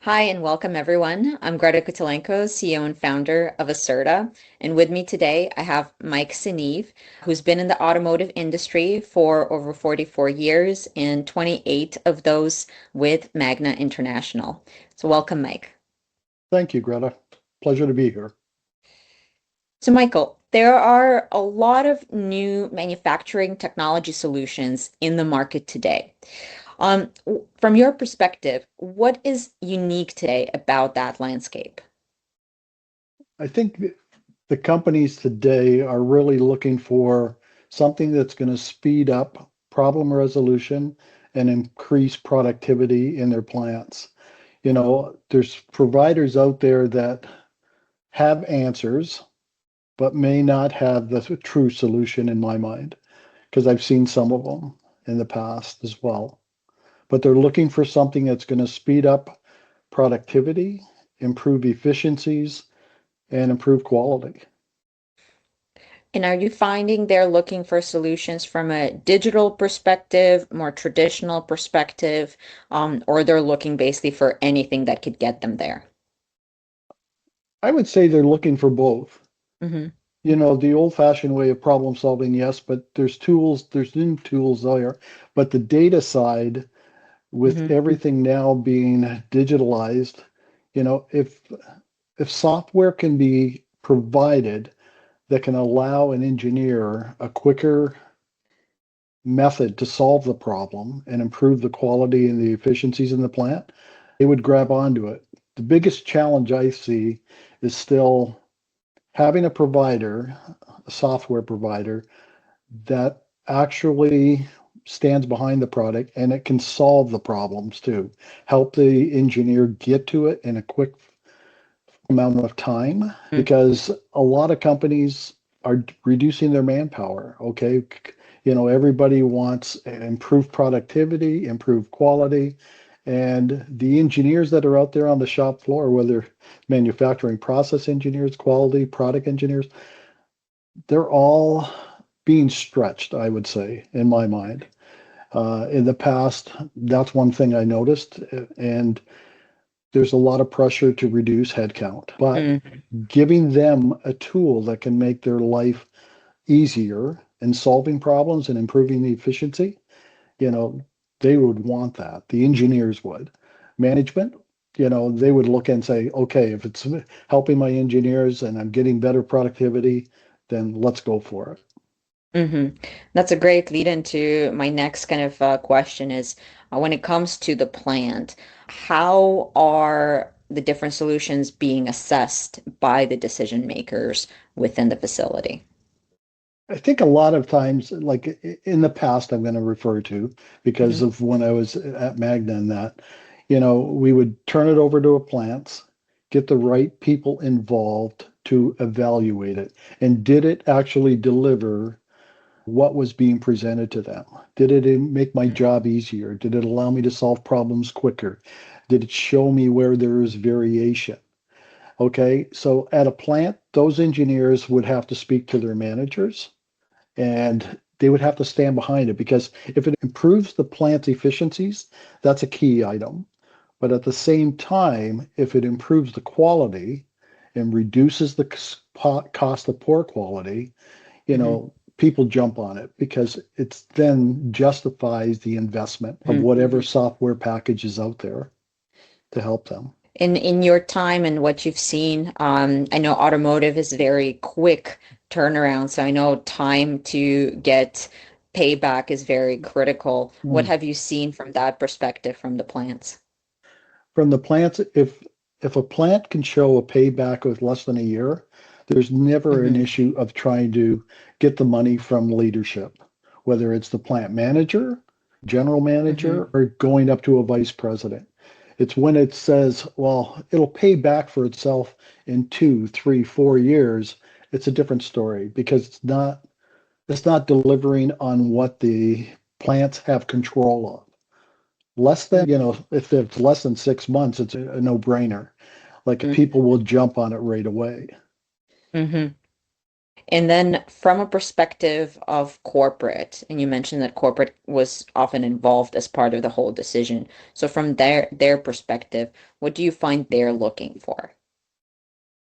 Hi, and welcome everyone. I'm Greta Cutulenco, CEO and founder of Acerta. And with me today, I have Mike Sinnaeve, who's been in the automotive industry for over 44 years and 28 of those with Magna International. So welcome, Mike. Thank you, Greta. Pleasure to be here. So, Michael, there are a lot of new manufacturing technology solutions in the market today. From your perspective, what is unique today about that landscape? I think the companies today are really looking for something that's going to speed up problem resolution and increase productivity in their plants. There's providers out there that have answers, but may not have the true solution in my mind, because I've seen some of them in the past as well. But they're looking for something that's going to speed up productivity, improve efficiencies, and improve quality. And are you finding they're looking for solutions from a digital perspective, more traditional perspective, or they're looking basically for anything that could get them there? I would say they're looking for both. Hmm. The old-fashioned way of problem solving, yes, but there's new tools there. But the data side, with Hmm. everything now being digitalized, you know, if if software can be provided that can allow an engineer a quicker method to solve the problem and improve the quality and the efficiencies in the plant, they would grab onto it. The biggest challenge I see is still having a provider, a software provider, that actually stands behind the product and it can solve the problems too. Help the engineer get to it in a quick amount of time, because a lot of companies are reducing their manpower. Okay. Everybody wants improved productivity, improved quality. And the engineers that are out there on the shop floor, whether manufacturing process engineers, quality, product engineers, they're all being stretched, I would say, in my mind. In the past, that's one thing I noticed. And there's a lot of pressure to reduce headcount, but Mm. giving them a tool that can make their life easier in solving problems and improving the efficiency, you know, they would want that. The engineers would. Management, they would look and say, okay, if it's helping my engineers and I'm getting better productivity, then let's go for it. Hmm. That's a great lead into my next kind of question is when it comes to the plant, how are the different solutions being assessed by the decision makers within the facility? I think a lot of times, like in the past, I'm going to refer to because Hmm. of when I was at Magna and that, we would turn it over to a plant, get the right people involved to evaluate it. And did it actually deliver what was being presented to them? Did it make my job easier? Did it allow me to solve problems quicker? Did it show me where there is variation? Okay, so at a plant, those engineers would have to speak to their managers and they would have to stand behind it, because if it improves the plant's efficiencies, that's a key item. But at the same time, if it improves the quality and reduces the cost of poor quality, Hmm. people jump on it because it's then justifies the investment of whatever software package is out there to help them. In your time and what you've seen, I know automotive is very quick turnaround, so I know time to get payback is very critical. What Mm. have you seen from that perspective from the plants? From the plants, if a plant can show a payback of less than a year, there's never an Hmm. issue of trying to get the money from leadership, whether it's the plant manager, general Hmm. manager, or going up to a vice president. It's when it says, well, it'll pay back for itself in 2, 3, 4 years. It's a different story, because it's not delivering on what the plants have control of. Less than, if it's less than 6 months, it's a no-brainer. Like, Hmm. people will jump on it right away. Hmm. And then from a perspective of corporate, and you mentioned that corporate was often involved as part of the whole decision. So from their perspective, what do you find they're looking for?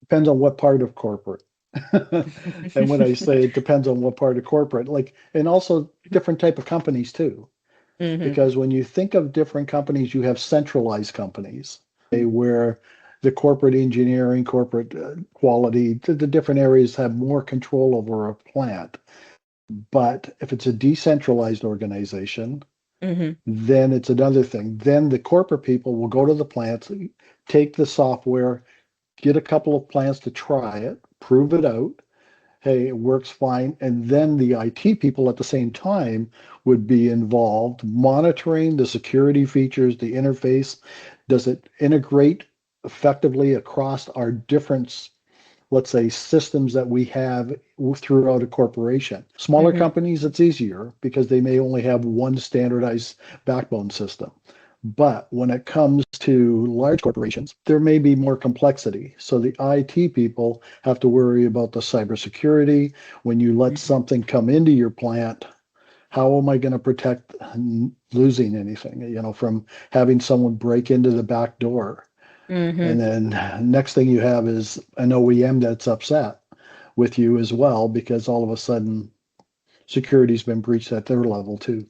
Depends on what part of corporate. And when I say it depends on what part of corporate, like, and also different type of companies too. Hmm. Because when you think of different companies, you have centralized companies, okay, where the corporate engineering, corporate quality, the different areas have more control over a plant. But if it's a decentralized organization, Hmm. then it's another thing. Then the corporate people will go to the plants, take the software, get a couple of plants to try it, prove it out. Hey, it works fine. And then the IT people at the same time would be involved monitoring the security features, the interface. Does it integrate effectively across our different, let's say, systems that we have throughout a corporation? Smaller Hmm. companies, it's easier because they may only have one standardized backbone system. But when it comes to large corporations, there may be more complexity. So the IT people have to worry about the cybersecurity. When you let something come into your plant, how am I going to protect losing anything, from having someone break into the back door? And Hmm. then next thing you have is an OEM that's upset with you as well because all of a sudden security's been breached at their level too.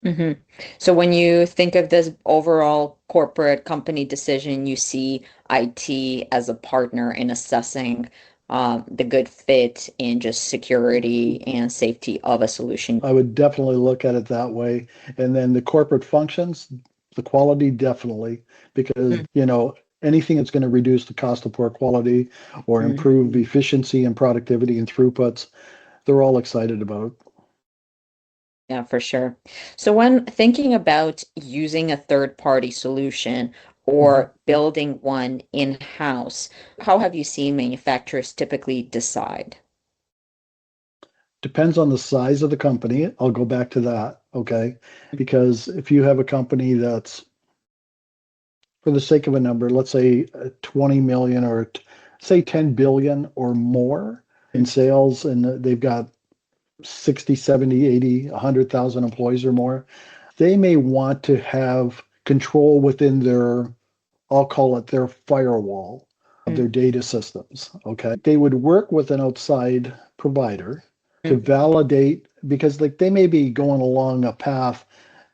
Hmm. So when you think of this overall corporate company decision, you see IT as a partner in assessing the good fit in just security and safety of a solution. I would definitely look at it that way. And then the corporate functions, the quality definitely, because, anything that's going to reduce the cost of poor quality or Mhm. improve efficiency and productivity and throughputs, they're all excited about. Yeah, for sure. So when thinking about using a third-party solution Mhm. or building one in-house, how have you seen manufacturers typically decide? Depends on the size of the company. I'll go back to that. Okay. Because if you have a company that's, for the sake of a number, let's say 20 million or say 10 billion or more in sales, and they've got 60, 70, 80, 100,000 employees or more, they may want to have control within their, I'll call it their firewall of their data systems. Okay. They would work with an outside provider to Mhm. validate because like they may be going along a path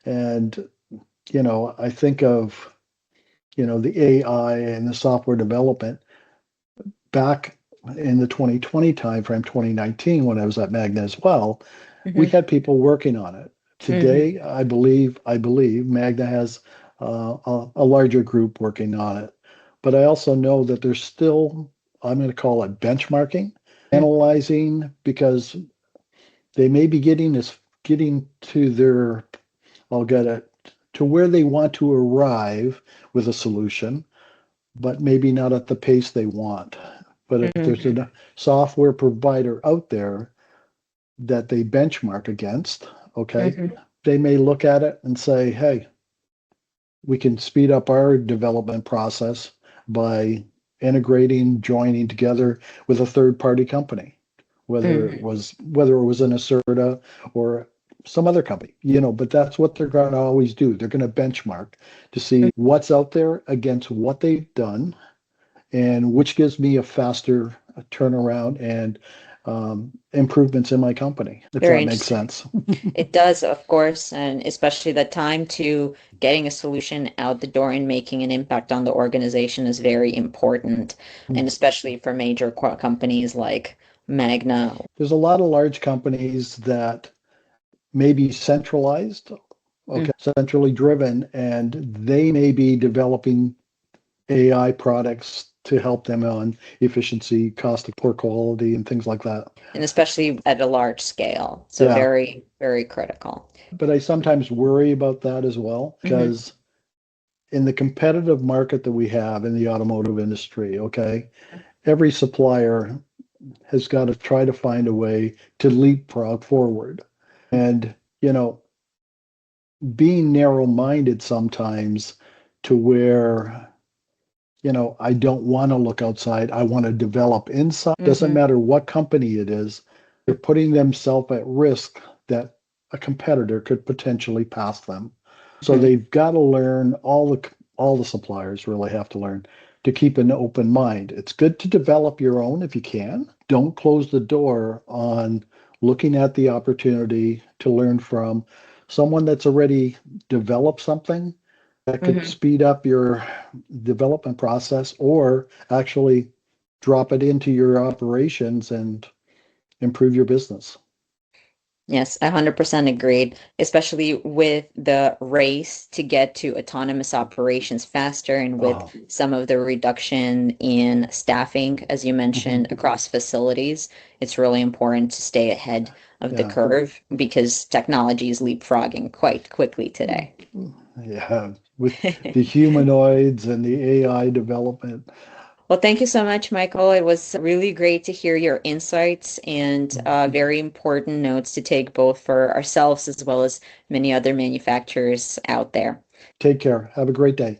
and I think of the AI and the software development back in the 2020 timeframe, 2019, when I was at Magna as well, we Mhm. had people working on it. Mhm. Today, I believe Magna has a larger group working on it. But I also know that there's still, I'm going to call it benchmarking, Mhm. analyzing, because they may be getting to their, I'll get it, to where they want to arrive with a solution, but maybe not at the pace they want. But if there's Mhm. a software provider out there that they benchmark against, okay, Mhm. they may look at it and say, hey, we can speed up our development process by integrating, joining together with a third party company, Mhm. whether it was an Acerta or some other company, but that's what they're going to always do. They're going to benchmark to see what's out there against what they've done and which gives me a faster turnaround and improvements in my company, if Very that makes interesting. sense. It does, of course, and especially the time to getting a solution out the door and making an impact on the organization is very important, and especially for major companies like Magna. There's a lot of large companies that may be centralized, Mm. okay, centrally driven, and they may be developing AI products to help them on efficiency, cost of poor quality, and things like that. And especially at a large scale. So Yeah, very, very critical. but I sometimes worry about that as well Hmm. because in the competitive market that we have in the automotive industry, okay, every supplier has got to try to find a way to leapfrog forward. And, being narrow minded sometimes to where I don't want to look outside. I want to develop inside. Doesn't Hmm. matter what company it is, they're putting themselves at risk that a competitor could potentially pass them. So Hmm. they've got to learn, all the suppliers really have to learn to keep an open mind. It's good to develop your own if you can. Don't close the door on looking at the opportunity to learn from someone that's already developed something that could Hmm. speed up your development process or actually drop it into your operations and improve your business. Yes, 100% agreed, especially with the race to get to autonomous operations faster and with Oh, some of the reduction in staffing, as you mhm. mentioned, across facilities. It's really important to stay ahead of the Yeah. curve because technology is leapfrogging quite quickly today. Yeah. With the humanoids and the AI development. Well, thank you so much, Michael. It was really great to hear your insights and very important notes to take both for ourselves as well as many other manufacturers out there. Take care. Have a great day.